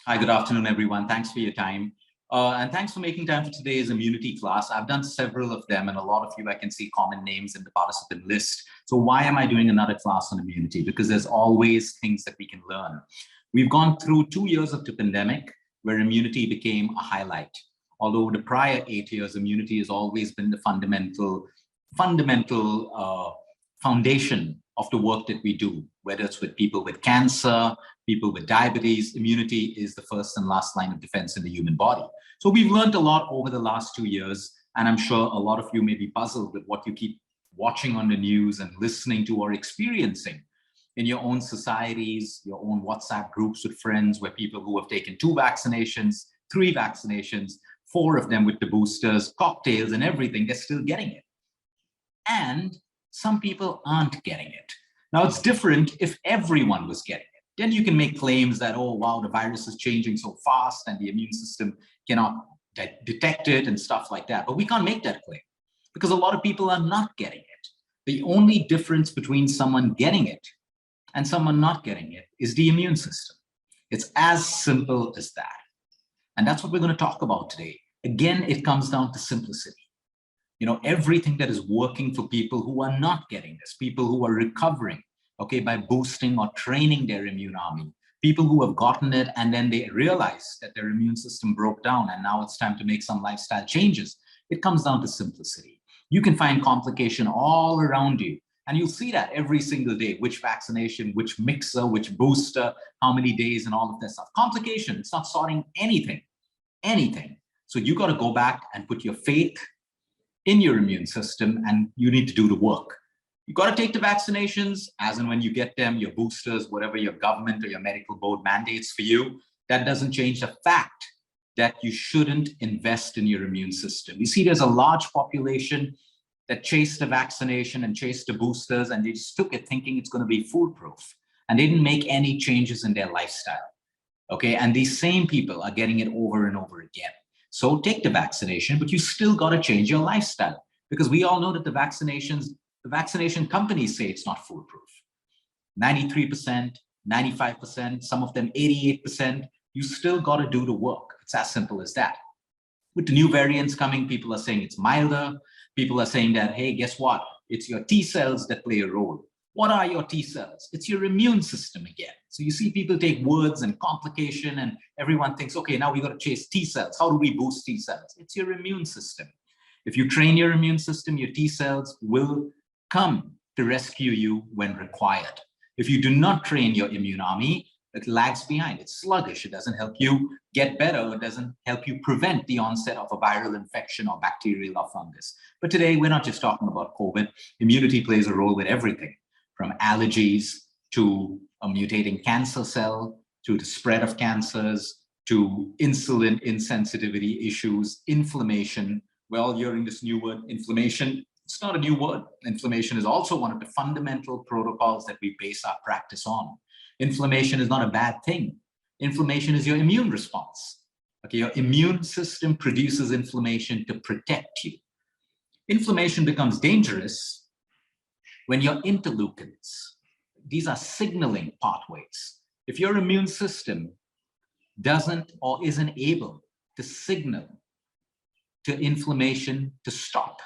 Hi, good afternoon, everyone. Thanks for your time. And thanks for making time for today's immunity class. I've done several of them, and a lot of you, I can see common names in the participant list. So why am I doing another class on immunity? Because there's always things that we can learn. We've gone through 2 years of the pandemic where immunity became a highlight. Although the prior 8 years, immunity has always been the fundamental foundation of the work that we do, whether it's with people with cancer, people with diabetes. Immunity is the first and last line of defense in the human body. So we've learned a lot over the last 2 years, and I'm sure a lot of you may be puzzled with what you keep watching on the news and listening to or experiencing in your own societies, your own WhatsApp groups with friends, where people who have taken 2 vaccinations, 3 vaccinations, 4 of them with the boosters, cocktails and everything, they're still getting it. And some people aren't getting it. Now, it's different if everyone was getting it. Then you can make claims that, oh, wow, the virus is changing so fast and the immune system cannot detect it and stuff like that. But we can't make that claim because a lot of people are not getting it. The only difference between someone getting it and someone not getting it is the immune system. It's as simple as that. And that's what we're going to talk about today. Again, it comes down to simplicity. You know, everything that is working for people who are not getting this, people who are recovering, okay, by boosting or training their immune army, people who have gotten it and then they realize that their immune system broke down and now it's time to make some lifestyle changes. It comes down to simplicity. You can find complication all around you, and you'll see that every single day, which vaccination, which mixer, which booster, how many days and all of that stuff. Complication, it's not sorting anything. So you got to go back and put your faith in your immune system, and you need to do the work. You got to take the vaccinations as and when you get them, your boosters, whatever your government or your medical board mandates for you. That doesn't change the fact that you shouldn't invest in your immune system. You see, there's a large population that chased the vaccination and chased the boosters, and they just took it thinking it's going to be foolproof, and they didn't make any changes in their lifestyle. Okay, and these same people are getting it over and over again. So take the vaccination, but you still got to change your lifestyle, because we all know that the vaccination companies say it's not foolproof. 93%, 95%, some of them 88%, you still got to do the work. It's as simple as that. With the new variants coming, people are saying it's milder. People are saying that, hey, guess what? It's your T cells that play a role. What are your T cells? It's your immune system again. So you see people take words and complication and everyone thinks, okay, now we got to chase T cells. How do we boost T cells? It's your immune system. If you train your immune system, your T cells will come to rescue you when required. If you do not train your immune army, it lags behind. It's sluggish. It doesn't help you get better. It doesn't help you prevent the onset of a viral infection or bacterial or fungus. But today, we're not just talking about COVID. Immunity plays a role with everything, from allergies to a mutating cancer cell, to the spread of cancers, to insulin insensitivity issues, inflammation. Well, hearing this new word, inflammation, it's not a new word. Inflammation is also one of the fundamental protocols that we base our practice on. Inflammation is not a bad thing. Inflammation is your immune response. Okay, your immune system produces inflammation to protect you. Inflammation becomes dangerous when your interleukins, these are signaling pathways. If your immune system doesn't or isn't able to signal to inflammation to stop,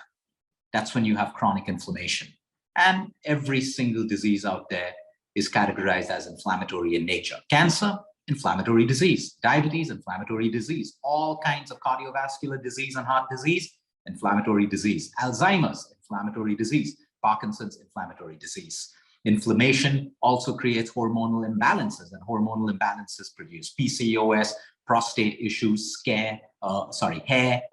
that's when you have chronic inflammation. And every single disease out there is categorized as inflammatory in nature. Cancer, inflammatory disease. Diabetes, inflammatory disease. All kinds of cardiovascular disease and heart disease, inflammatory disease. Alzheimer's, inflammatory disease. Parkinson's, inflammatory disease. Inflammation also creates hormonal imbalances, and hormonal imbalances produce PCOS, prostate issues, hair,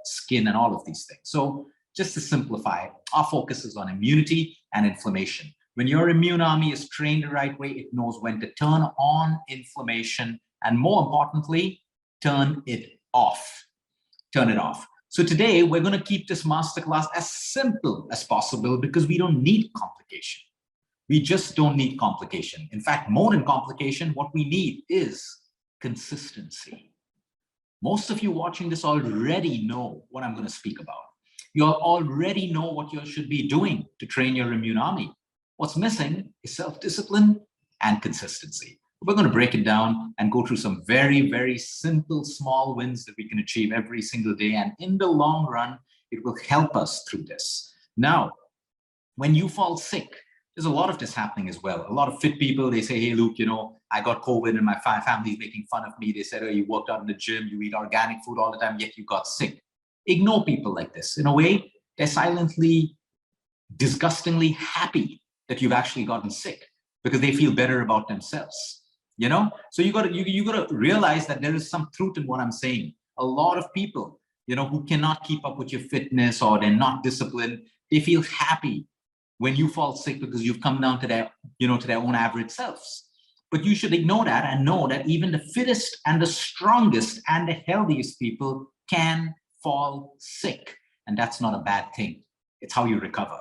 skin, and all of these things. So just to simplify, our focus is on immunity and inflammation. When your immune army is trained the right way, it knows when to turn on inflammation and, more importantly, turn it off. Turn it off. So today, we're going to keep this masterclass as simple as possible because we don't need complication. We just don't need complication. In fact, more than complication, what we need is consistency. Most of you watching this already know what I'm going to speak about. You already know what you should be doing to train your immune army. What's missing is self-discipline and consistency. We're going to break it down and go through some very, very simple, small wins that we can achieve every single day. And in the long run, it will help us through this. Now, when you fall sick, there's a lot of this happening as well. A lot of fit people, they say, hey, Luke, I got COVID and my family's making fun of me. They said, oh, you worked out in the gym, you eat organic food all the time, yet you got sick. Ignore people like this. In a way, they're silently, disgustingly happy that you've actually gotten sick because they feel better about themselves. So you got to realize that there is some truth in what I'm saying. A lot of people, who cannot keep up with your fitness or they're not disciplined, they feel happy when you fall sick because you've come down to their, to their own average selves. But you should ignore that and know that even the fittest and the strongest and the healthiest people can fall sick. And that's not a bad thing. It's how you recover.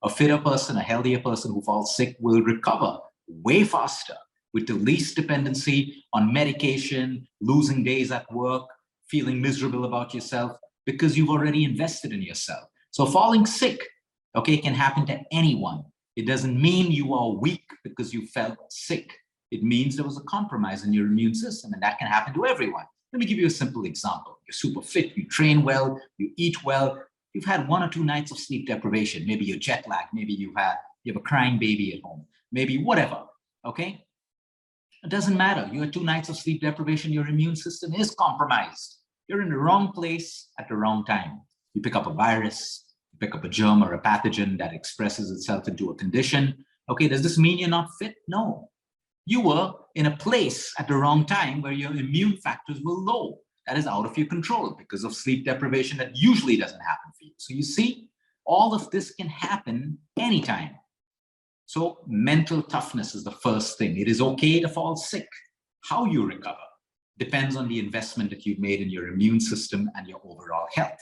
A fitter person, a healthier person who falls sick will recover way faster with the least dependency on medication, losing days at work, feeling miserable about yourself because you've already invested in yourself. So falling sick, can happen to anyone. It doesn't mean you are weak because you felt sick. It means there was a compromise in your immune system, and that can happen to everyone. Let me give you a simple example. You're super fit, you train well, you eat well, you've had 1 or 2 nights of sleep deprivation. Maybe you're jet lagged, maybe you have a crying baby at home, maybe whatever, okay? It doesn't matter. You had 2 nights of sleep deprivation, your immune system is compromised. You're in the wrong place at the wrong time. You pick up a virus, you pick up a germ or a pathogen that expresses itself into a condition. Okay, does this mean you're not fit? No. You were in a place at the wrong time where your immune factors were low. That is out of your control because of sleep deprivation that usually doesn't happen for you. So you see, all of this can happen anytime. So mental toughness is the first thing. It is okay to fall sick. How you recover depends on the investment that you've made in your immune system and your overall health.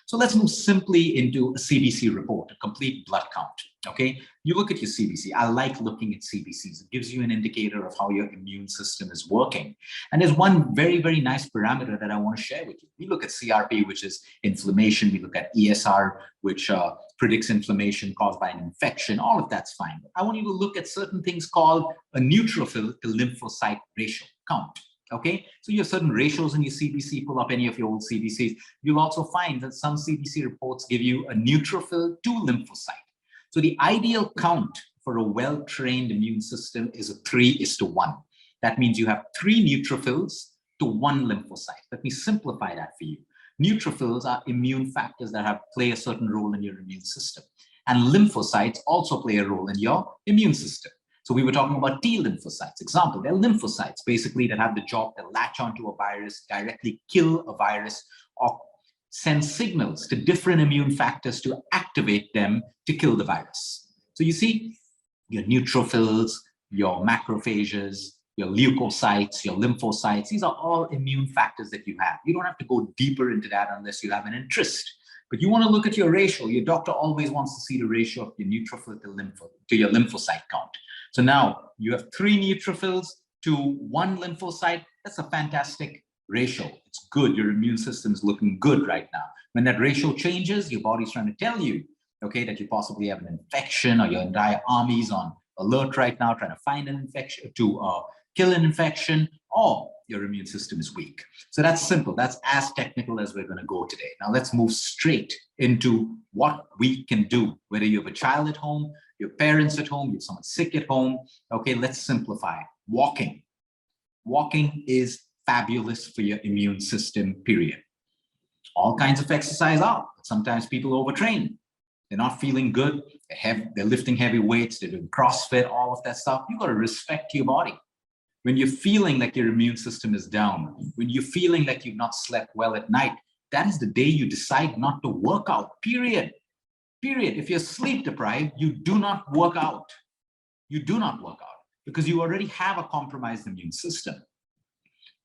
So let's move simply into a CBC report, a complete blood count, okay? You look at your CBC. I like looking at CBCs. It gives you an indicator of how your immune system is working. And there's one very, very nice parameter that I want to share with you. We look at CRP, which is inflammation. We look at ESR, which predicts inflammation caused by an infection. All of that's fine. I want you to look at certain things called a neutrophil to lymphocyte ratio count. Okay, so you have certain ratios in your CBC. Pull up any of your old CBCs. You'll also find that some CBC reports give you a neutrophil to lymphocyte. So the ideal count for a well-trained immune system is a 3:1. That means you have 3 neutrophils to 1 lymphocyte. Let me simplify that for you. Neutrophils are immune factors that play a certain role in your immune system. And lymphocytes also play a role in your immune system. So we were talking about T lymphocytes. Example, they're lymphocytes, basically, that have the job to latch onto a virus, directly kill a virus, or send signals to different immune factors to activate them to kill the virus. So you see, your neutrophils, your macrophages, your leukocytes, your lymphocytes, these are all immune factors that you have. You don't have to go deeper into that unless you have an interest. But you want to look at your ratio. Your doctor always wants to see the ratio of your neutrophil to your lymphocyte count. So now you have 3 neutrophils to 1 lymphocyte. That's a fantastic ratio. It's good. Your immune system is looking good right now. When that ratio changes, your body's trying to tell you, okay, that you possibly have an infection, or your entire army's on alert right now, trying to find an infection, to kill an infection, or your immune system is weak. So that's simple. That's as technical as we're going to go today. Now let's move straight into what we can do. Whether you have a child at home, your parents at home, you have someone sick at home. Okay, let's simplify. Walking. Walking is fabulous for your immune system, period. All kinds of exercise are. Sometimes people overtrain. They're not feeling good. They're lifting heavy weights. They're doing CrossFit, all of that stuff. You got to respect your body. When you're feeling like your immune system is down, when you're feeling like you've not slept well at night, that is the day you decide not to work out, period. Period. If you're sleep deprived, you do not work out. You do not work out because you already have a compromised immune system.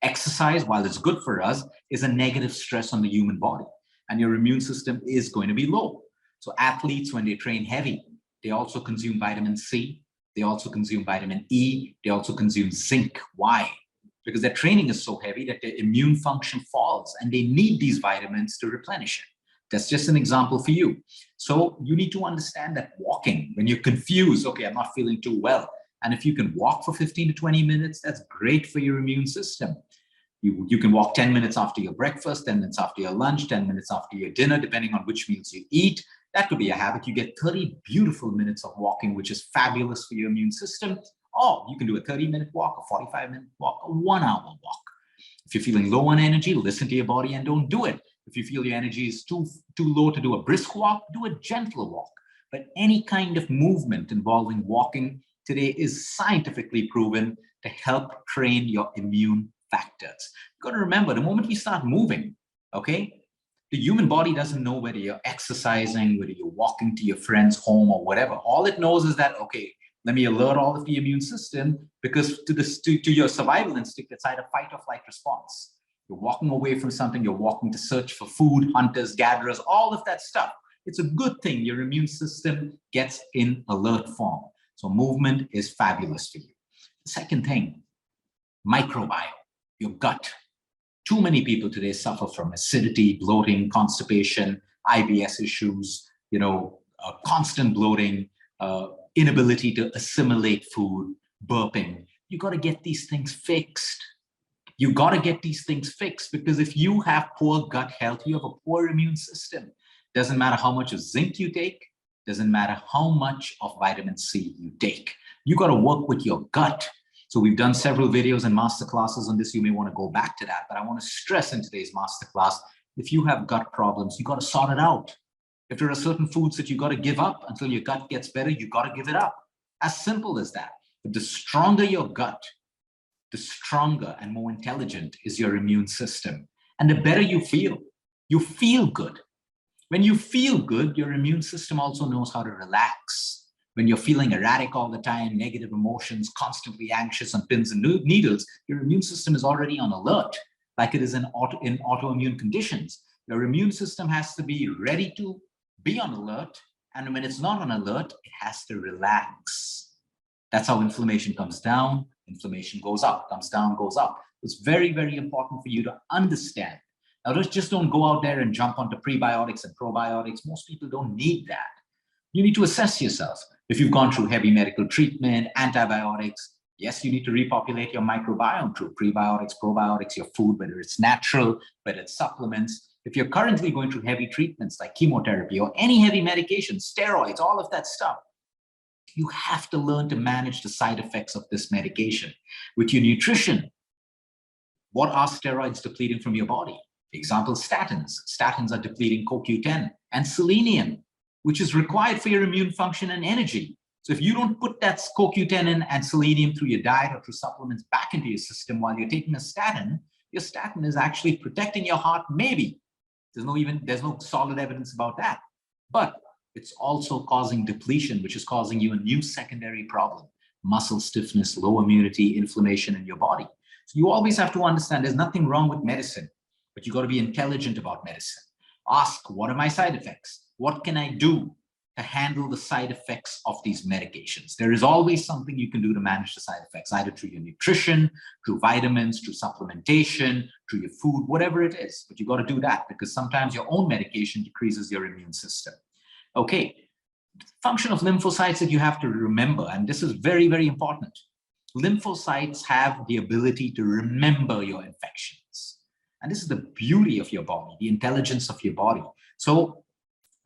Exercise, while it's good for us, is a negative stress on the human body, and your immune system is going to be low. So athletes, when they train heavy, they also consume vitamin C. They also consume vitamin E. They also consume zinc. Why? Because their training is so heavy that their immune function falls, and they need these vitamins to replenish it. That's just an example for you. So you need to understand that walking, when you're confused, okay, I'm not feeling too well, And if you can walk for 15 to 20 minutes, that's great for your immune system. You can walk 10 minutes after your breakfast, 10 minutes after your lunch, 10 minutes after your dinner, depending on which meals you eat. That could be a habit. You get 30 beautiful minutes of walking, which is fabulous for your immune system. Or you can do a 30-minute walk, a 45-minute walk, a 1-hour walk. If you're feeling low on energy, listen to your body and don't do it. If you feel your energy is too low to do a brisk walk, do a gentle walk. But any kind of movement involving walking today is scientifically proven to help train your immune factors. You've got to remember, the moment we start moving, okay, the human body doesn't know whether you're exercising, whether you're walking to your friend's home or whatever. All it knows is that, okay, let me alert all of the immune system, because to your survival instinct, it's either fight or flight response. You're walking away from something, you're walking to search for food, hunters, gatherers, all of that stuff. It's a good thing your immune system gets in alert form. So movement is fabulous for you. The second thing, microbiome, your gut. Too many people today suffer from acidity, bloating, constipation, IBS issues, constant bloating, inability to assimilate food, burping. You got to get these things fixed. You got to get these things fixed, because if you have poor gut health, you have a poor immune system. Doesn't matter how much of zinc you take, doesn't matter how much of vitamin C you take. You got to work with your gut. So we've done several videos and masterclasses on this. You may want to go back to that, but I want to stress in today's masterclass, if you have gut problems, you got to sort it out. If there are certain foods that you got to give up until your gut gets better, you got to give it up. As simple as that. But the stronger your gut, the stronger and more intelligent is your immune system. And the better you feel good. When you feel good, your immune system also knows how to relax. When you're feeling erratic all the time, negative emotions, constantly anxious on pins and needles, your immune system is already on alert, like it is in autoimmune conditions. Your immune system has to be ready to be on alert. And when it's not on alert, it has to relax. That's how inflammation comes down, inflammation goes up, comes down, goes up. It's very, very important for you to understand. Now, just don't go out there and jump onto prebiotics and probiotics. Most people don't need that. You need to assess yourself. If you've gone through heavy medical treatment, antibiotics, yes, you need to repopulate your microbiome through prebiotics, probiotics, your food, whether it's natural, whether it's supplements. If you're currently going through heavy treatments like chemotherapy or any heavy medication, steroids, all of that stuff, you have to learn to manage the side effects of this medication. With your nutrition, what are steroids depleting from your body? Example, statins. Statins are depleting CoQ10 and selenium, which is required for your immune function and energy. So if you don't put that CoQ10 and selenium through your diet or through supplements back into your system while you're taking a statin, your statin is actually protecting your heart, maybe. There's no solid evidence about that. But it's also causing depletion, which is causing you a new secondary problem: muscle stiffness, low immunity, inflammation in your body. So you always have to understand there's nothing wrong with medicine, but you got to be intelligent about medicine. Ask, what are my side effects? What can I do to handle the side effects of these medications? There is always something you can do to manage the side effects, either through your nutrition, through vitamins, through supplementation, through your food, whatever it is. But you got to do that, because sometimes your own medication decreases your immune system. Okay, function of lymphocytes that you have to remember, and this is very, very important. Lymphocytes have the ability to remember your infections. And this is the beauty of your body, the intelligence of your body. So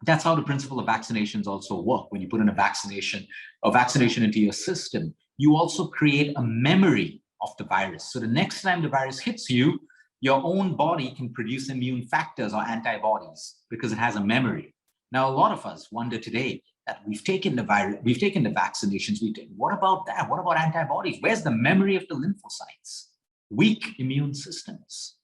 that's how the principle of vaccinations also work. When you put in a vaccination into your system, you also create a memory of the virus. So the next time the virus hits you, your own body can produce immune factors or antibodies because it has a memory. Now, a lot of us wonder today that we've taken the vaccinations. What about that? What about antibodies? Where's the memory of the lymphocytes? Weak immune systems.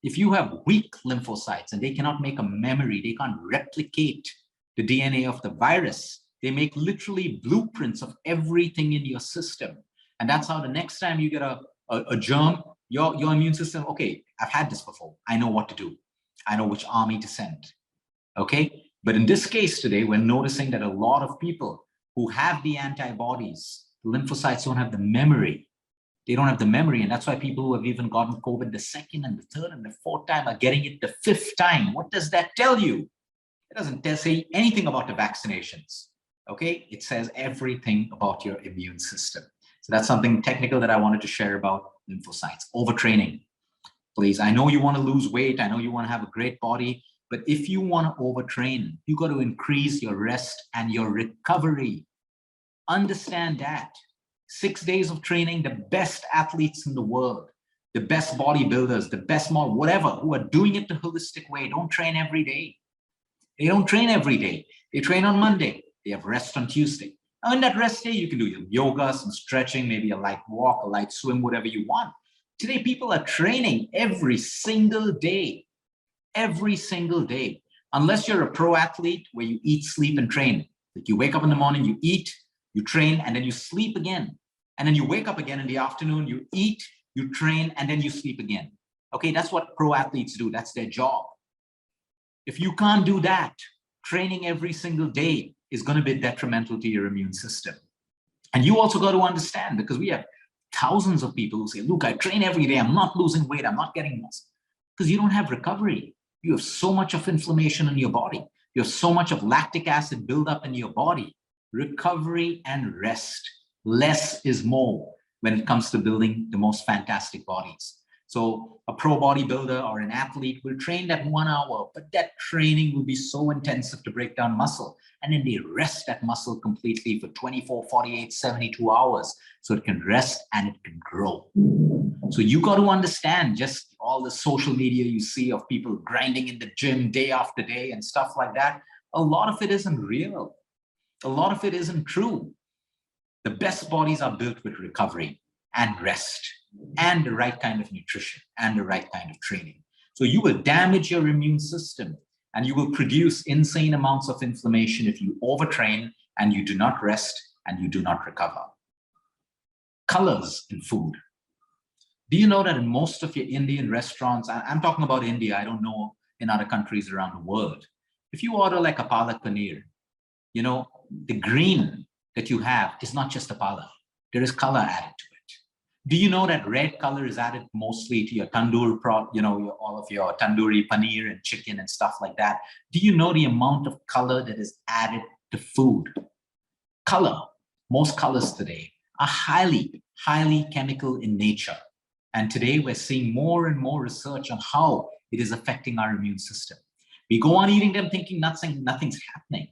If you have weak lymphocytes and they cannot make a memory, they can't replicate the DNA of the virus, they make literally blueprints of everything in your system. And that's how the next time you get a germ, your immune system, okay, I've had this before. I know what to do. I know which army to send. Okay? But in this case today, we're noticing that a lot of people who have the antibodies, the lymphocytes don't have the memory. They don't have the memory. And that's why people who have even gotten COVID the second and the third and the fourth time are getting it the fifth time. What does that tell you? It doesn't say anything about the vaccinations. Okay, it says everything about your immune system. So that's something technical that I wanted to share about lymphocytes. Overtraining. Please, I know you want to lose weight. I know you want to have a great body. But if you want to overtrain, you got to increase your rest and your recovery. Understand that. 6 days of training, the best athletes in the world, the best bodybuilders, the best model, whatever, who are doing it the holistic way, don't train every day. They don't train every day. They train on Monday. They have rest on Tuesday. On that rest day, you can do your yoga, some stretching, maybe a light walk, a light swim, whatever you want. Today, people are training every single day. Every single day. Unless you're a pro athlete where you eat, sleep, and train. Like you wake up in the morning, you eat, you train, and then you sleep again. And then you wake up again in the afternoon, you eat, you train, and then you sleep again. Okay, that's what pro athletes do. That's their job. If you can't do that, training every single day is going to be detrimental to your immune system. And you also got to understand, because we have thousands of people who say, look, I train every day. I'm not losing weight. I'm not getting muscle. Because you don't have recovery. You have so much of inflammation in your body. You have so much of lactic acid buildup in your body. Recovery and rest. Less is more when it comes to building the most fantastic bodies. So a pro bodybuilder or an athlete will train that 1 hour, but that training will be so intensive to break down muscle. And then they rest that muscle completely for 24, 48, 72 hours. So it can rest and it can grow. So you got to understand just all the social media you see of people grinding in the gym day after day and stuff like that. A lot of it isn't real. A lot of it isn't true. The best bodies are built with recovery and rest and the right kind of nutrition and the right kind of training. So you will damage your immune system and you will produce insane amounts of inflammation if you overtrain and you do not rest and you do not recover. Colors in food. Do you know that in most of your Indian restaurants, I'm talking about India, I don't know in other countries around the world, if you order like a palak paneer, you know, the green that you have is not just a palak. There is color added to it. Do you know that red color is added mostly to your tandoor, all of your tandoori paneer and chicken and stuff like that? Do you know the amount of color that is added to food? Color, most colors today are highly, highly chemical in nature. And today we're seeing more and more research on how it is affecting our immune system. We go on eating them thinking nothing's happening.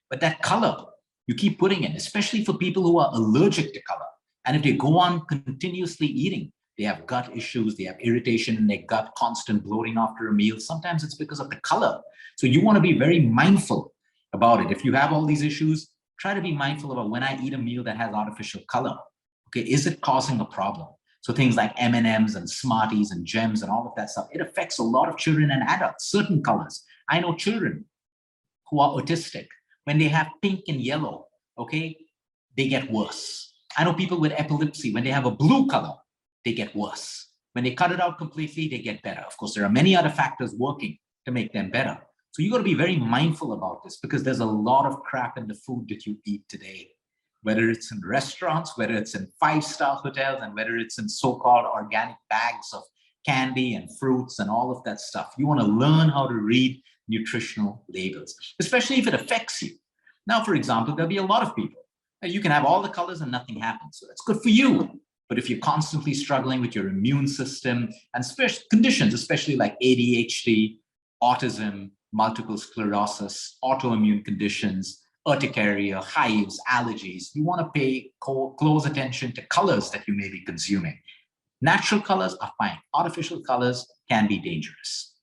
But that color, you keep putting in, especially for people who are allergic to color. And if they go on continuously eating, they have gut issues, they have irritation in their gut, constant bloating after a meal. Sometimes it's because of the color. So you want to be very mindful about it. If you have all these issues, try to be mindful about when I eat a meal that has artificial color. Okay, is it causing a problem? So things like M&Ms and Smarties and gems and all of that stuff, it affects a lot of children and adults, certain colors. I know children who are autistic, when they have pink and yellow, okay, they get worse. I know people with epilepsy, when they have a blue color, they get worse. When they cut it out completely, they get better. Of course, there are many other factors working to make them better. So you got to be very mindful about this because there's a lot of crap in the food that you eat today. Whether it's in restaurants, whether it's in 5-star hotels, and whether it's in so-called organic bags of candy and fruits and all of that stuff. You want to learn how to read nutritional labels, especially if it affects you. Now, for example, there'll be a lot of people. You can have all the colors and nothing happens. So that's good for you. But if you're constantly struggling with your immune system and conditions, especially like ADHD, autism, multiple sclerosis, autoimmune conditions, urticaria, hives, allergies, you want to pay close attention to colors that you may be consuming. Natural colors are fine. Artificial colors can be dangerous.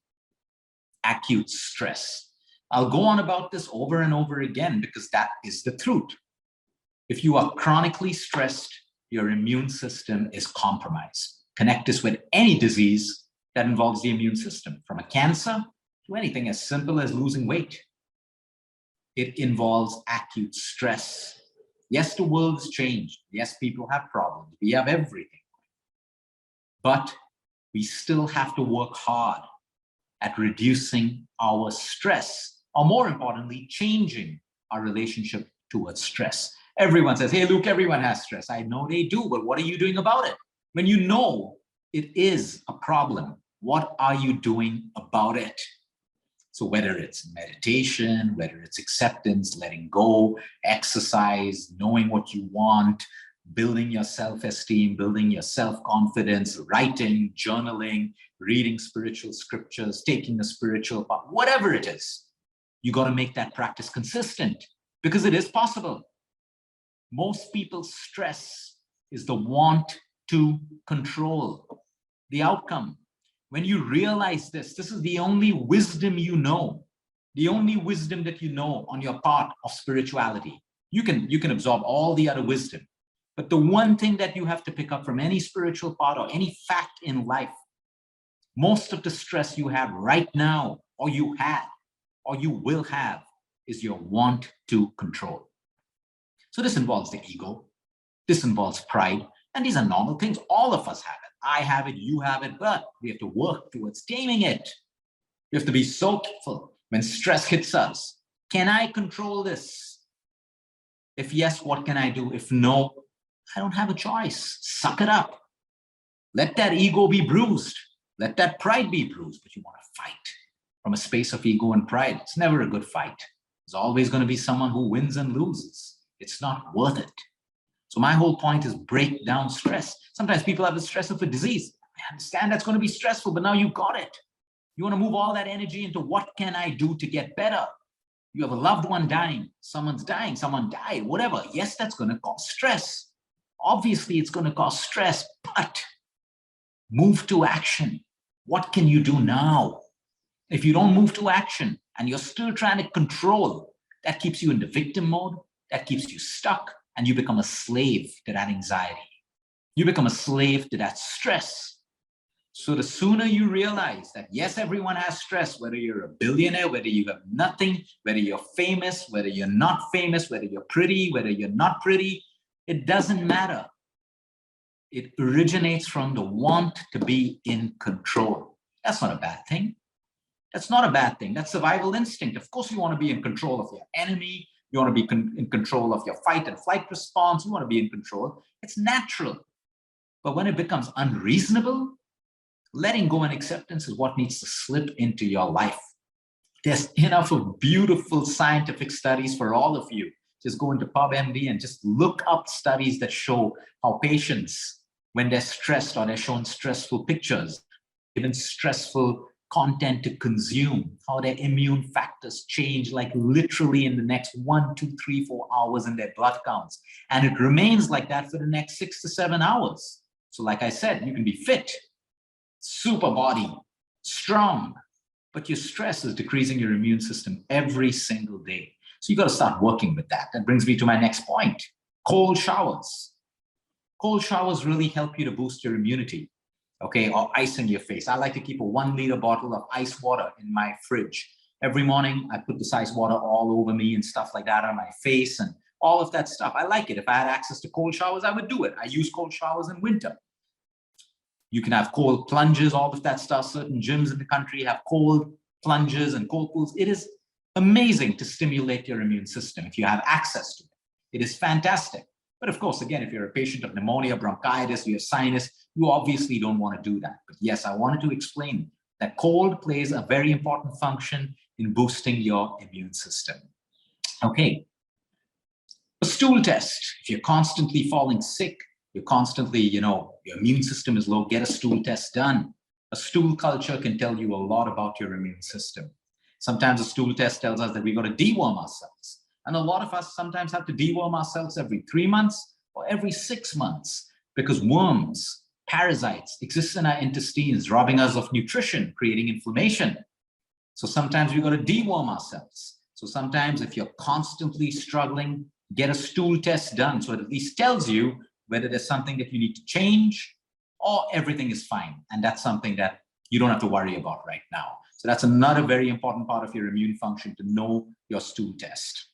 Acute stress. I'll go on about this over and over again because that is the truth. If you are chronically stressed, your immune system is compromised. Connect this with any disease that involves the immune system, from a cancer to anything as simple as losing weight. It involves acute stress. Yes, the world has changed. Yes, people have problems. We have everything. But we still have to work hard at reducing our stress, or more importantly, changing our relationship towards stress. Everyone says, hey, Luke, everyone has stress. I know they do, but what are you doing about it? When you know it is a problem, what are you doing about it? So whether it's meditation, whether it's acceptance, letting go, exercise, knowing what you want, building your self-esteem, building your self-confidence, writing, journaling, reading spiritual scriptures, taking a spiritual path, whatever it is, you got to make that practice consistent because it is possible. Most people's stress is the want to control the outcome. When you realize this is the only wisdom you know, the only wisdom that you know on your part of spirituality. You can absorb all the other wisdom, but the one thing that you have to pick up from any spiritual part or any fact in life, most of the stress you have right now, or you had, or you will have, is your want to control. So this involves the ego, this involves pride, and these are normal things. All of us have it. I have it, you have it, but we have to work towards taming it. We have to be so careful when stress hits us. Can I control this? If yes, what can I do? If no, I don't have a choice. Suck it up. Let that ego be bruised. Let that pride be bruised, but you want to fight from a space of ego and pride. It's never a good fight. There's always going to be someone who wins and loses. It's not worth it. So my whole point is break down stress. Sometimes people have the stress of a disease. I understand that's going to be stressful, but now you got it. You want to move all that energy into what can I do to get better? You have a loved one dying, someone's dying, someone died, whatever. Yes, that's going to cause stress. Obviously, it's going to cause stress, but move to action. What can you do now? If you don't move to action and you're still trying to control, that keeps you in the victim mode, that keeps you stuck, and you become a slave to that anxiety. You become a slave to that stress. So the sooner you realize that, yes, everyone has stress, whether you're a billionaire, whether you have nothing, whether you're famous, whether you're not famous, whether you're pretty, whether you're not pretty, it doesn't matter. It originates from the want to be in control. That's not a bad thing. That's not a bad thing. That's survival instinct. Of course, you want to be in control of your enemy. You want to be in control of your fight and flight response. You want to be in control. It's natural. But when it becomes unreasonable, letting go and acceptance is what needs to slip into your life. There's enough of beautiful scientific studies for all of you. Just go into PubMD and just look up studies that show how patients, when they're stressed or they're shown stressful pictures, given stressful content to consume, how their immune factors change, like literally in the next 1, 2, 3, 4 hours in their blood counts. And it remains like that for the next 6 to 7 hours. So like I said, you can be fit, super body, strong, but your stress is decreasing your immune system every single day. So you got to start working with that. That brings me to my next point. Cold showers. Cold showers really help you to boost your immunity. Okay, or ice in your face. I like to keep a 1 liter bottle of ice water in my fridge. Every morning, I put this ice water all over me and stuff like that on my face and all of that stuff. I like it. If I had access to cold showers, I would do it. I use cold showers in winter. You can have cold plunges, all of that stuff. Certain gyms in the country have cold plunges and cold pools. It is amazing to stimulate your immune system if you have access to it. It is fantastic. But of course, again, if you're a patient of pneumonia, bronchitis, you have sinus, you obviously don't want to do that. But yes, I wanted to explain that cold plays a very important function in boosting your immune system. Okay, a stool test. If you're constantly falling sick, you're constantly, your immune system is low, get a stool test done. A stool culture can tell you a lot about your immune system. Sometimes a stool test tells us that we've got to deworm ourselves. And a lot of us sometimes have to deworm ourselves every 3 months or every 6 months because worms, parasites exist in our intestines, robbing us of nutrition, creating inflammation. So sometimes we've got to deworm ourselves. So sometimes if you're constantly struggling, get a stool test done. So it at least tells you whether there's something that you need to change or everything is fine. And that's something that you don't have to worry about right now. So that's another very important part of your immune function, to know your stool test.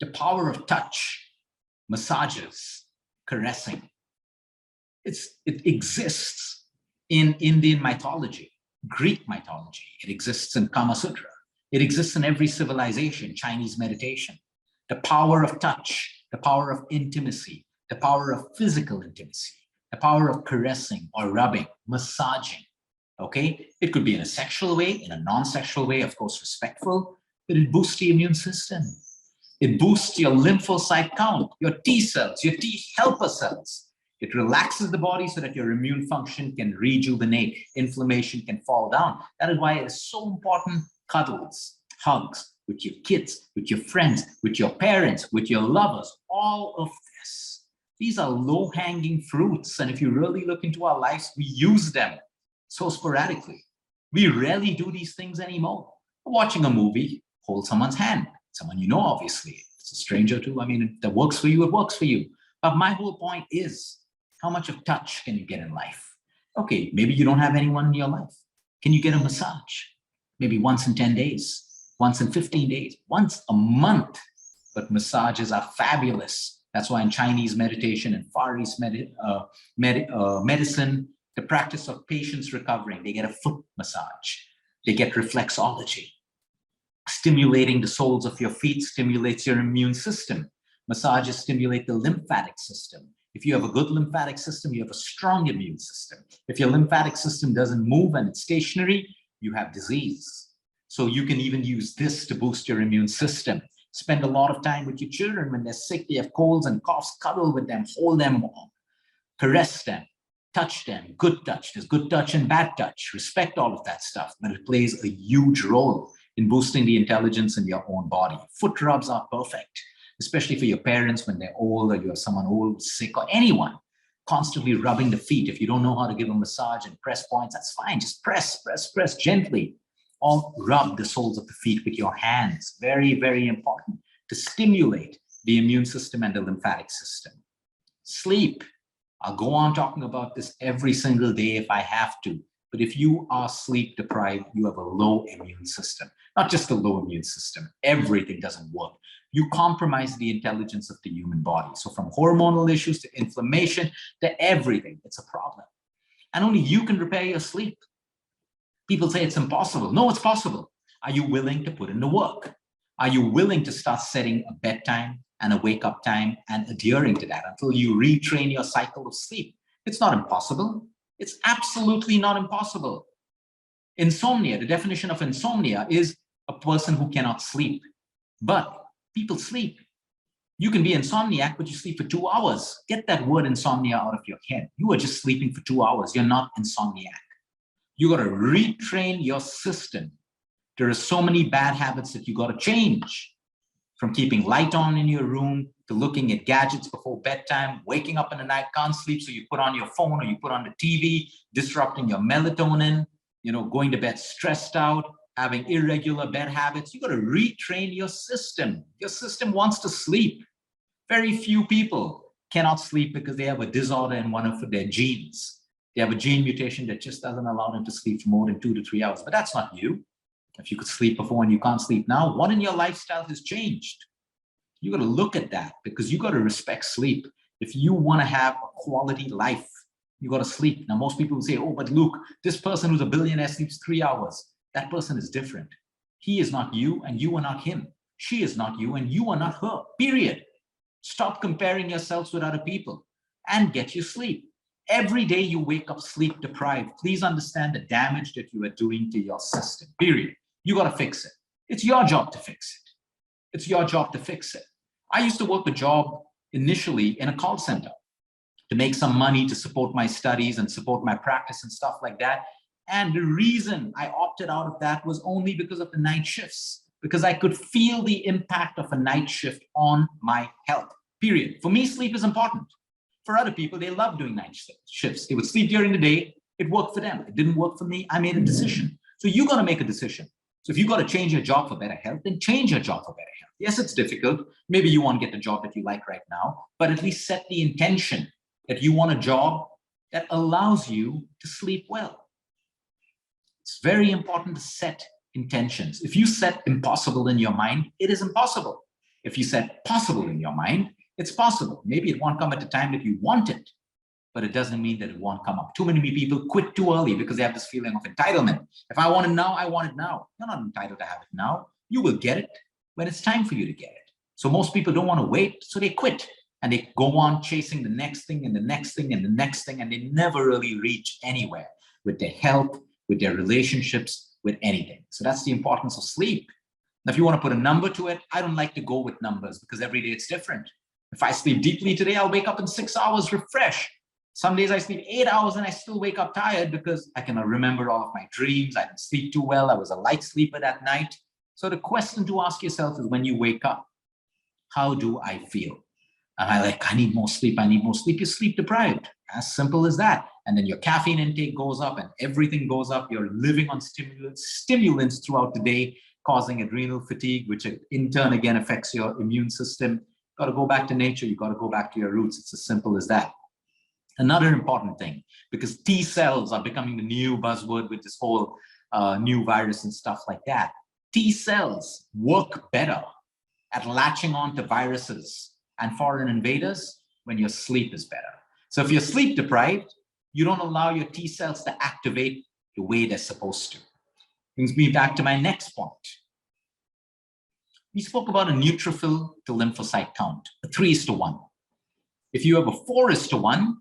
The power of touch, massages, caressing. It exists in Indian mythology, Greek mythology. It exists in Kama Sutra. It exists in every civilization, Chinese meditation. The power of touch, the power of intimacy, the power of physical intimacy, the power of caressing or rubbing, massaging. Okay, it could be in a sexual way, in a non-sexual way, of course, respectful, but it boosts the immune system. It boosts your lymphocyte count, your T cells, your T helper cells. It relaxes the body so that your immune function can rejuvenate, inflammation can fall down. That is why it is so important, cuddles, hugs with your kids, with your friends, with your parents, with your lovers, all of this. These are low-hanging fruits, and if you really look into our lives, we use them so sporadically. We rarely do these things anymore. Watching a movie, hold someone's hand, someone you know, obviously. It's a stranger too. I mean, if that works for you, it works for you. But my whole point is, how much of touch can you get in life? Okay, maybe you don't have anyone in your life. Can you get a massage? Maybe once in 10 days, once in 15 days, once a month. But massages are fabulous. That's why in Chinese meditation and Far East medicine, the practice of patients recovering, they get a foot massage. They get reflexology. Stimulating the soles of your feet stimulates your immune system. Massages stimulate the lymphatic system. If you have a good lymphatic system, you have a strong immune system. If your lymphatic system doesn't move and it's stationary, you have disease. So you can even use this to boost your immune system. Spend a lot of time with your children when they're sick, they have colds and coughs, cuddle with them, hold them warm, caress them, touch them, good touch. There's good touch and bad touch. Respect all of that stuff, but it plays a huge role in boosting the intelligence in your own body. Foot rubs are perfect, especially for your parents when they're old, or you have someone old, sick, or anyone. Constantly rubbing the feet. If you don't know how to give a massage and press points, that's fine. Just press, press, press gently. Or rub the soles of the feet with your hands. Very, very important to stimulate the immune system and the lymphatic system. Sleep. I'll go on talking about this every single day if I have to. But if you are sleep deprived, you have a low immune system. Not just a low immune system. Everything doesn't work. You compromise the intelligence of the human body. So from hormonal issues to inflammation to everything, it's a problem. And only you can repair your sleep. People say it's impossible. No, it's possible. Are you willing to put in the work? Are you willing to start setting a bedtime and a wake-up time and adhering to that until you retrain your cycle of sleep? It's not impossible. It's absolutely not impossible. Insomnia, the definition of insomnia is a person who cannot sleep. But people sleep. You can be insomniac, but you sleep for 2 hours. Get that word insomnia out of your head. You are just sleeping for 2 hours. You're not insomniac. You got to retrain your system. There are so many bad habits that you got to change. From keeping light on in your room to looking at gadgets before bedtime, waking up in the night, can't sleep, so you put on your phone or you put on the TV, disrupting your melatonin, going to bed stressed out, having irregular bed habits. You got to retrain your system. Your system wants to sleep. Very few people cannot sleep because they have a disorder in one of their genes. They have a gene mutation that just doesn't allow them to sleep for more than 2 to 3 hours. But that's not you. If you could sleep before and you can't sleep now, what in your lifestyle has changed? You got to look at that, because you got to respect sleep. If you want to have a quality life, you got to sleep. Now, most people will say, oh, but Luke, this person who's a billionaire sleeps 3 hours. That person is different. He is not you and you are not him. She is not you and you are not her, period. Stop comparing yourselves with other people and get your sleep. Every day you wake up sleep deprived, please understand the damage that you are doing to your system, period. You got to fix it. It's your job to fix it. It's your job to fix it. I used to work a job initially in a call center to make some money to support my studies and support my practice and stuff like that. And the reason I opted out of that was only because of the night shifts, because I could feel the impact of a night shift on my health, period. For me, sleep is important. For other people, they love doing night shifts. They would sleep during the day. It worked for them. It didn't work for me. I made a decision. So you got to make a decision. So if you got to change your job for better health, then change your job for better health. Yes, it's difficult. Maybe you won't get the job that you like right now, but at least set the intention that you want a job that allows you to sleep well. It's very important to set intentions. If you set impossible in your mind, it is impossible. If you set possible in your mind, it's possible. Maybe it won't come at the time that you want it, but it doesn't mean that it won't come up. Too many people quit too early because they have this feeling of entitlement. If I want it now, I want it now. You're not entitled to have it now. You will get it when it's time for you to get it. So most people don't want to wait, so they quit. And they go on chasing the next thing and the next thing and the next thing, and they never really reach anywhere with their health, with their relationships, with anything. So that's the importance of sleep. Now, if you want to put a number to it, I don't like to go with numbers because every day it's different. If I sleep deeply today, I'll wake up in 6 hours refreshed. Some days I sleep 8 hours and I still wake up tired because I cannot remember all of my dreams. I didn't sleep too well. I was a light sleeper that night. So the question to ask yourself is, when you wake up, how do I feel? Am I like, I need more sleep, I need more sleep? You're sleep deprived. As simple as that. And then your caffeine intake goes up and everything goes up. You're living on stimulants throughout the day, causing adrenal fatigue, which in turn again affects your immune system. You've got to go back to nature. You've got to go back to your roots. It's as simple as that. Another important thing, because T cells are becoming the new buzzword with this whole new virus and stuff like that. T cells work better at latching on to viruses and foreign invaders when your sleep is better. So if you're sleep deprived, you don't allow your T cells to activate the way they're supposed to. Brings me back to my next point. We spoke about a neutrophil to lymphocyte count, a 3:1. If you have a 4:1,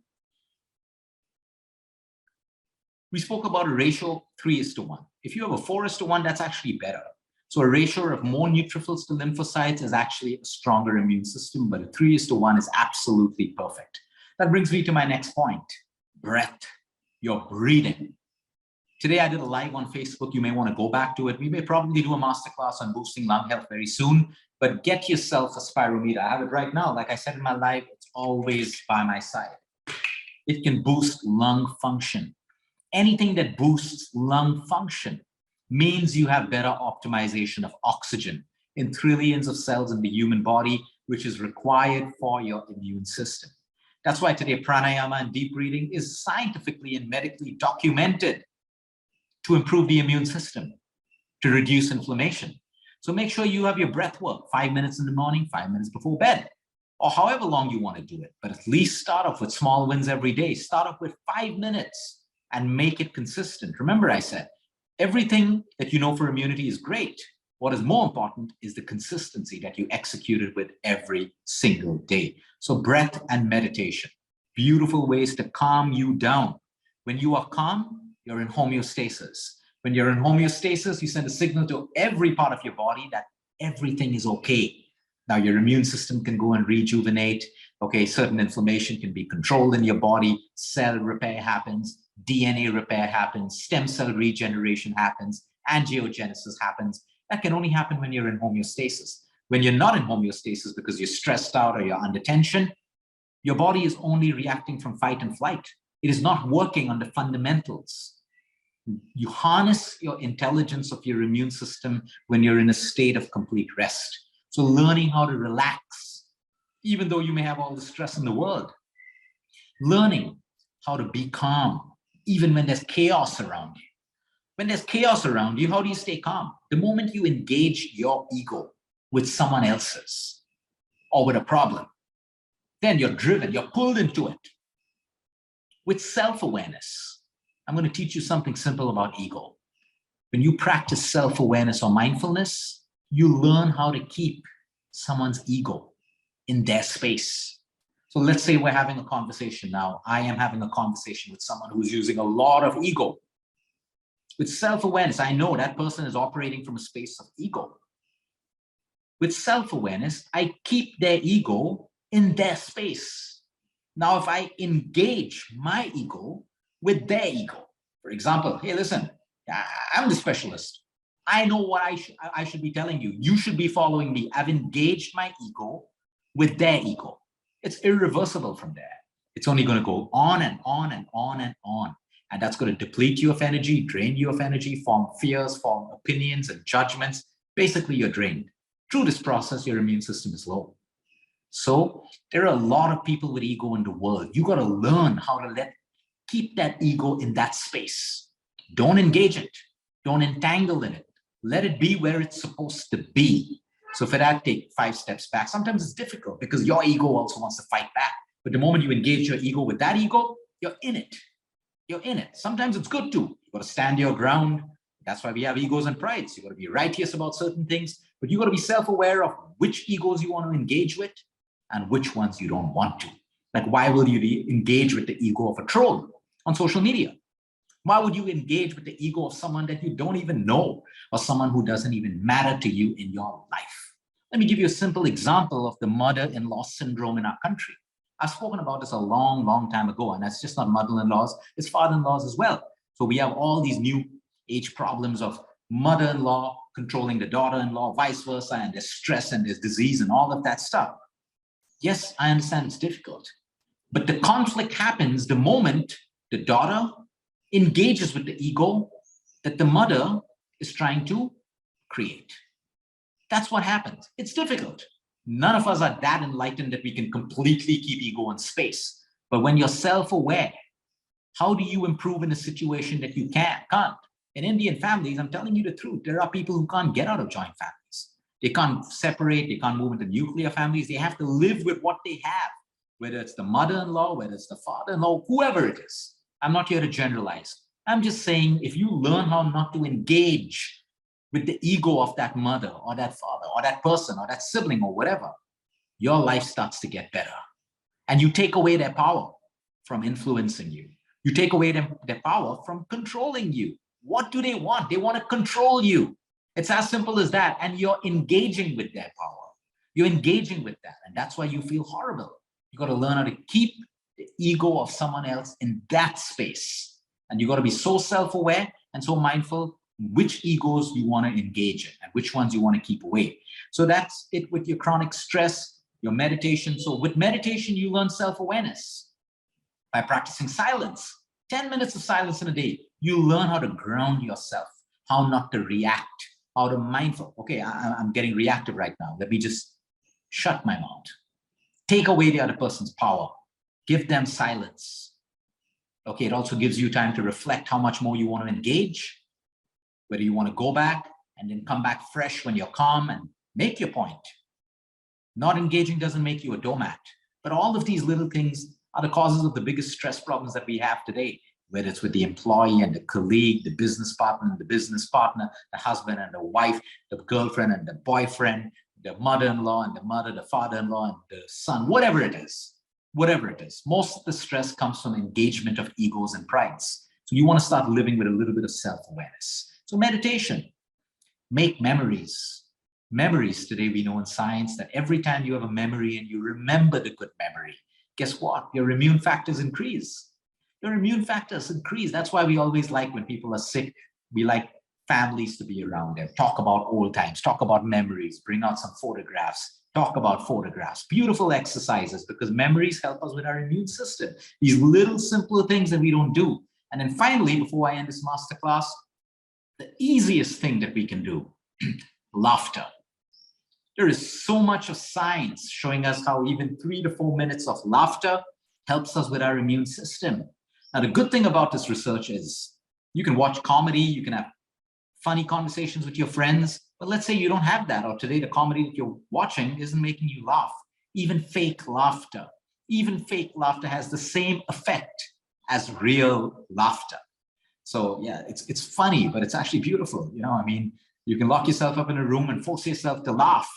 we spoke about a ratio 3:1. If you have a 4:1, that's actually better. So a ratio of more neutrophils to lymphocytes is actually a stronger immune system, but a 3:1 is absolutely perfect. That brings me to my next point, breath, your breathing. Today I did a live on Facebook. You may want to go back to it. We may probably do a masterclass on boosting lung health very soon, but get yourself a spirometer. I have it right now. Like I said in my live, it's always by my side. It can boost lung function. Anything that boosts lung function means you have better optimization of oxygen in trillions of cells in the human body, which is required for your immune system. That's why today pranayama and deep breathing is scientifically and medically documented to improve the immune system, to reduce inflammation. So make sure you have your breath work 5 minutes in the morning, 5 minutes before bed, or however long you want to do it. But at least start off with small wins every day. Start off with 5 minutes and make it consistent. Remember, I said, everything that you know for immunity is great. What is more important is the consistency that you execute it with every single day. So breath and meditation, beautiful ways to calm you down. When you are calm, you're in homeostasis. When you're in homeostasis, you send a signal to every part of your body that everything is okay. Now your immune system can go and rejuvenate. Okay, certain inflammation can be controlled in your body. Cell repair happens. DNA repair happens, stem cell regeneration happens, angiogenesis happens. That can only happen when you're in homeostasis. When you're not in homeostasis because you're stressed out or you're under tension, your body is only reacting from fight and flight. It is not working on the fundamentals. You harness your intelligence of your immune system when you're in a state of complete rest. So learning how to relax, even though you may have all the stress in the world. Learning how to be calm, even when there's chaos around you. When there's chaos around you, how do you stay calm? The moment you engage your ego with someone else's or with a problem, then you're driven, you're pulled into it. With self-awareness, I'm going to teach you something simple about ego. When you practice self-awareness or mindfulness, you learn how to keep someone's ego in their space. So let's say we're having a conversation now. I am having a conversation with someone who's using a lot of ego. With self-awareness, I know that person is operating from a space of ego. With self-awareness, I keep their ego in their space. Now, if I engage my ego with their ego, for example, hey, listen, I'm the specialist. I know what I should be telling you. You should be following me. I've engaged my ego with their ego. It's irreversible from there. It's only going to go on and on and on and on. And that's going to deplete you of energy, drain you of energy, form fears, form opinions and judgments. Basically, you're drained. Through this process, your immune system is low. So there are a lot of people with ego in the world. You got to learn how to keep that ego in that space. Don't engage it. Don't entangle in it. Let it be where it's supposed to be. So for that, take 5 steps back. Sometimes it's difficult because your ego also wants to fight back. But the moment you engage your ego with that ego, you're in it. You're in it. Sometimes it's good too. You got to stand your ground. That's why we have egos and prides. You got to be righteous about certain things, but you got to be self-aware of which egos you want to engage with and which ones you don't want to. Like, why will you engage with the ego of a troll on social media? Why would you engage with the ego of someone that you don't even know or someone who doesn't even matter to you in your life? Let me give you a simple example of the mother-in-law syndrome in our country. I've spoken about this a long, long time ago, and that's just not mother-in-laws, it's father-in-laws as well. So we have all these new age problems of mother-in-law controlling the daughter-in-law, vice versa, and there's stress and there's disease and all of that stuff. Yes, I understand it's difficult, but the conflict happens the moment the daughter engages with the ego that the mother is trying to create. That's what happens. It's difficult. None of us are that enlightened that we can completely keep ego in space. But when you're self-aware, how do you improve in a situation that you can't? In Indian families, I'm telling you the truth, there are people who can't get out of joint families. They can't separate, they can't move into nuclear families. They have to live with what they have, whether it's the mother-in-law, whether it's the father-in-law, whoever it is. I'm not here to generalize. I'm just saying, if you learn how not to engage with the ego of that mother or that father or that person or that sibling or whatever, your life starts to get better. And you take away their power from influencing you. You take away their power from controlling you. What do they want? They want to control you. It's as simple as that. And you're engaging with their power. You're engaging with that. And that's why you feel horrible. You got to learn how to keep the ego of someone else in that space. And you got to be so self-aware and so mindful which egos you want to engage in and which ones you want to keep away. So that's it with your chronic stress, your meditation. So with meditation, you learn self-awareness by practicing silence. 10 minutes of silence in a day. You learn how to ground yourself, how not to react, how to mindful. Okay, I'm getting reactive right now. Let me just shut my mouth. Take away the other person's power. Give them silence. Okay, it also gives you time to reflect how much more you want to engage, whether you want to go back and then come back fresh when you're calm and make your point. Not engaging doesn't make you a doormat, but all of these little things are the causes of the biggest stress problems that we have today, whether it's with the employee and the colleague, the business partner and the business partner, the husband and the wife, the girlfriend and the boyfriend, the mother-in-law and the mother, the father-in-law and the son, whatever it is. Whatever it is, most of the stress comes from engagement of egos and prides. So you want to start living with a little bit of self-awareness. So meditation, make memories. Memories today, we know in science that every time you have a memory and you remember the good memory, guess what? Your immune factors increase. Your immune factors increase. That's why we always like when people are sick, we like families to be around them, talk about old times, talk about memories, bring out some photographs. Talk about photographs, beautiful exercises, because memories help us with our immune system. These little simple things that we don't do. And then finally, before I end this masterclass, the easiest thing that we can do, laughter. There is so much of science showing us how even 3 to 4 minutes of laughter helps us with our immune system. Now, the good thing about this research is you can watch comedy, you can have funny conversations with your friends, but let's say you don't have that, or today the comedy that you're watching isn't making you laugh. Even fake laughter has the same effect as real laughter. So yeah, it's funny, but it's actually beautiful. You know, I mean, you can lock yourself up in a room and force yourself to laugh.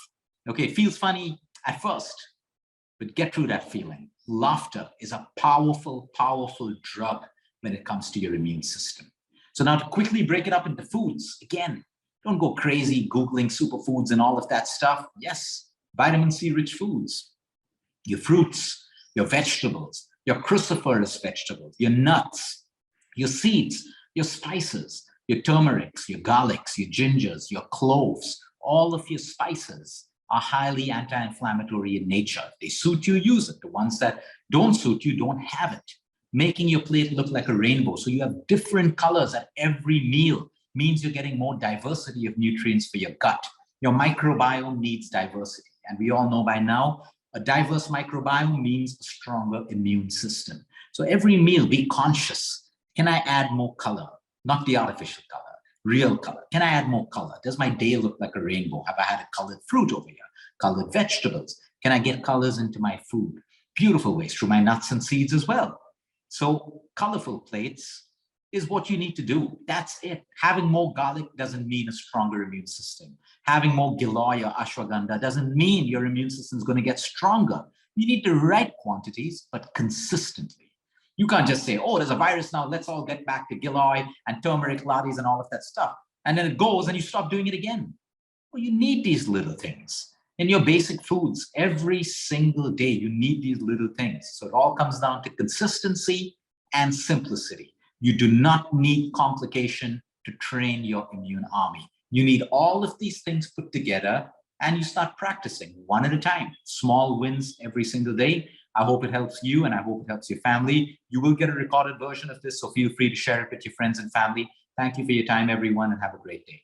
Okay, it feels funny at first, but get through that feeling. Laughter is a powerful, powerful drug when it comes to your immune system. So now to quickly break it up into foods, again, don't go crazy Googling superfoods and all of that stuff. Yes, vitamin C rich foods, your fruits, your vegetables, your cruciferous vegetables, your nuts, your seeds, your spices, your turmerics, your garlics, your gingers, your cloves, all of your spices are highly anti-inflammatory in nature. If they suit you, use it. The ones that don't suit you, don't have it. Making your plate look like a rainbow. So you have different colors at every meal means you're getting more diversity of nutrients for your gut. Your microbiome needs diversity. And we all know by now, a diverse microbiome means a stronger immune system. So every meal, be conscious. Can I add more color? Not the artificial color, real color. Can I add more color? Does my day look like a rainbow? Have I had a colored fruit over here? Colored vegetables? Can I get colors into my food? Beautiful ways, through my nuts and seeds as well. So colorful plates is what you need to do. That's it. Having more garlic doesn't mean a stronger immune system. Having more giloy or ashwagandha doesn't mean your immune system is going to get stronger. You need the right quantities, but consistently. You can't just say, oh, there's a virus now, let's all get back to Giloy and turmeric lattes and all of that stuff. And then it goes and you stop doing it again. Well, you need these little things in your basic foods. Every single day, you need these little things. So it all comes down to consistency and simplicity. You do not need complication to train your immune army. You need all of these things put together, and you start practicing one at a time. Small wins every single day. I hope it helps you, and I hope it helps your family. You will get a recorded version of this, so feel free to share it with your friends and family. Thank you for your time, everyone, and have a great day.